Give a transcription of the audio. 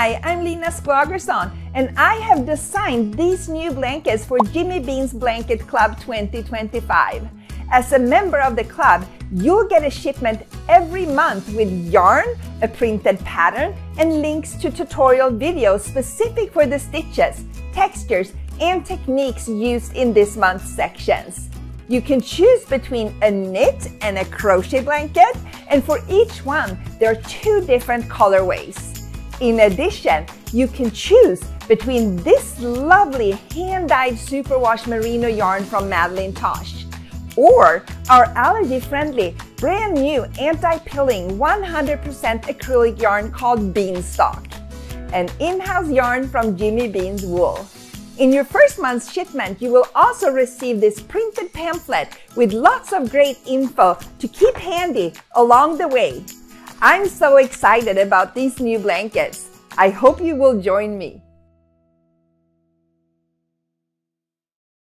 Hi, I'm Lena Skvagerson, and I have designed these new blankets for Jimmy Bean's Blanket Club 2025. As a member of the club, you'll get a shipment every month with yarn, a printed pattern, and links to tutorial videos specific for the stitches, textures, and techniques used in this month's sections. You can choose between a knit and a crochet blanket, and for each one, there are 2 different colorways. In addition, you can choose between this lovely hand-dyed superwash merino yarn from Madeline Tosh or our allergy-friendly, brand new anti-pilling 100% acrylic yarn called Beanstalk, an in-house yarn from Jimmy Bean's wool. In your first month's shipment, you will also receive this printed pamphlet with lots of great info to keep handy along the way. I'm so excited about these new blankets. I hope you will join me.